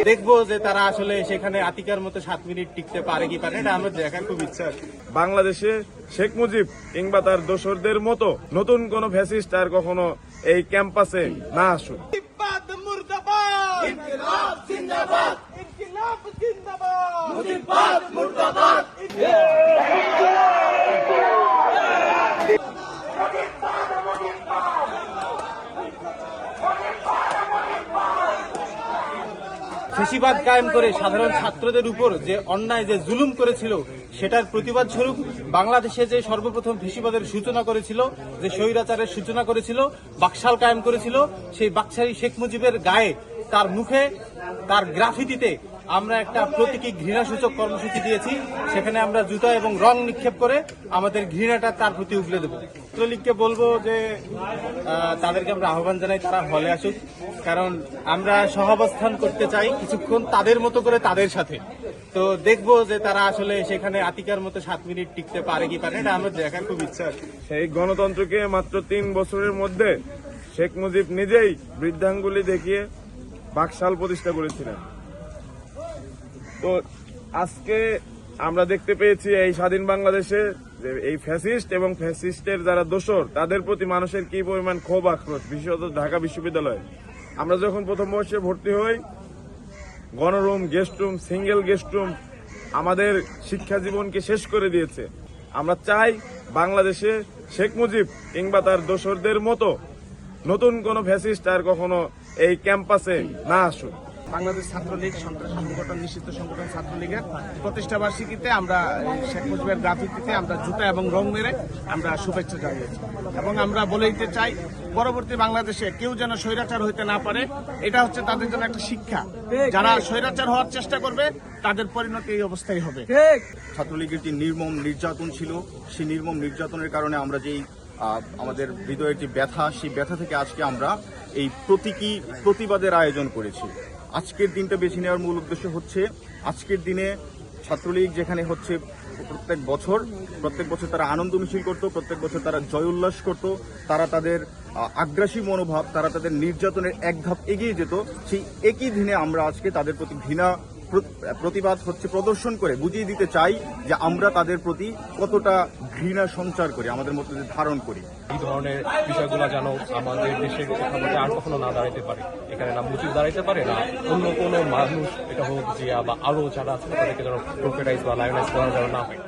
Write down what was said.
দেখবো যে তারা আসলে সেখানে আতিকার মতো 7 মিনিট টিকতে পারে কি পারে, এটা আমার দেখার খুব ইচ্ছা আছে। বাংলাদেশে শেখ মুজিব কিংবা তার দোসরদের মতো নতুন কোন ফ্যাসিস্ট আর কখনো এই ক্যাম্পাসে না আসুক। ফেসিবাদ কায়েম করে সাধারণ ছাত্রদের উপর যে অন্যায় যে জুলুম করেছিল সেটার প্রতিবাদ স্বরূপ বাংলাদেশে যে সর্বপ্রথম ফেসিবাদের সূচনা করেছিল, যে স্বৈরাচারের সূচনা করেছিল, বাকশাল কায়েম করেছিল, সেই বাকশালী শেখ মুজিবের গায়ে, তার মুখে, তার গ্রাফিতিতে আমরা একটা প্রতীকী ঘৃণাসূচক কর্মসূচি দিয়েছি। সেখানে আমরা জুতা এবং রং নিক্ষেপ করে আমাদের ঘৃণাটা তার প্রতি উগলে দেব। ছাত্রলীগকে বলবো যে তাদেরকে আমরা আহ্বান জানাই তারা হলে আসুক, কারণ আমরা সহাবস্থান করতে চাই কিছুক্ষণ তাদের মতো করে তাদের সাথে। তো দেখবো যে তারা আসলে সেখানে আতিকার মতো 7 মিনিট টিকতে পারে কি পারে, এটা আমার দেখার খুব ইচ্ছা আছে। সেই গণতন্ত্রকে মাত্র 3 বছরের মধ্যে শেখ মুজিব নিজেই বৃদ্ধাঙ্গুলি দেখিয়ে বাকশাল প্রতিষ্ঠা করেছিলেন। তো আজকে আমরা দেখতে পেয়েছি এই স্বাধীন বাংলাদেশে যে এই ফ্যাসিস্ট এবং ফ্যাসিস্টের যারা দোসর তাদের প্রতি মানুষের কি পরিমাণ ক্ষোভ আক্রোশ, বিশেষত ঢাকা বিশ্ববিদ্যালয়ে। আমরা যখন প্রথম বর্ষে ভর্তি হই, গণরুম, guest room, single guest room আমাদের শিক্ষা জীবনকে শেষ করে দিয়েছে। আমরা চাই বাংলাদেশে শেখ মুজিব কিংবা তার দোসরদের মতো নতুন কোন ফ্যাসিস্ট আর কখনো এই ক্যাম্পাসে না আসুক। বাংলাদেশ ছাত্রলীগ সন্ত্রাসী সংগঠন, নিষিদ্ধ সংগঠন ছাত্রলীগের প্রতিষ্ঠা বার্ষিকীতে আমরা শেখ মুজিবের গ্রাফিতিতে আমরা জুতা এবং রং মেরে আমরা শুভেচ্ছা জানিয়েছি এবং আমরা বলে দিতে চাই পরবর্তী বাংলাদেশে কেউ যেন স্বৈরাচার হইতে না পারে। এটা হচ্ছে তাদের জন্য একটা শিক্ষা। যারা স্বৈরাচার হওয়ার চেষ্টা করবে তাদের পরিণতি এই অবস্থায় হবে। ছাত্রলীগের যে নির্মম নির্যাতন ছিল, সেই নির্মম নির্যাতনের কারণে আমরা যেই আমাদের হৃদয়ের যে ব্যথা, সেই ব্যথা থেকে আজকে আমরা এই প্রতীকী প্রতিবাদের আয়োজন করেছি। আজকের দিনটা বেছে নেওয়ার মূল উদ্দেশ্য হচ্ছে আজকের দিনে ছাত্রলীগ যেখানে হচ্ছে প্রত্যেক বছর তারা আনন্দ মিছিল করত, প্রত্যেক বছর তারা জয় উল্লাস করত, তারা তাদের আগ্রাসী মনোভাব, তারা তাদের নির্যাতনের এক ধাপ এগিয়ে যেত, সেই একই দিনে আমরা আজকে তাদের প্রতি ঘৃণা প্রতিবাদ প্রদর্শন করে বুঝিয়ে দিতে চাই যে আমরা তাদের প্রতি কতটা ঘৃণা সঞ্চার করি, আমাদের মধ্যে ধারণ করি। এই ধরনের বিষয়গুলো যেন আমাদের দেশের প্রেক্ষাপটে আর কখনো না দাঁড়াইতে পারে। এখানে না মুজিব দাঁড়াইতে পারে, না অন্য কোনো মানুষ, এটা হোক জিয়া বা আরো যারা আছে তাদেরকে যেন প্রোফেটাইজ বা লায়নাইজ করা যেন না হয়।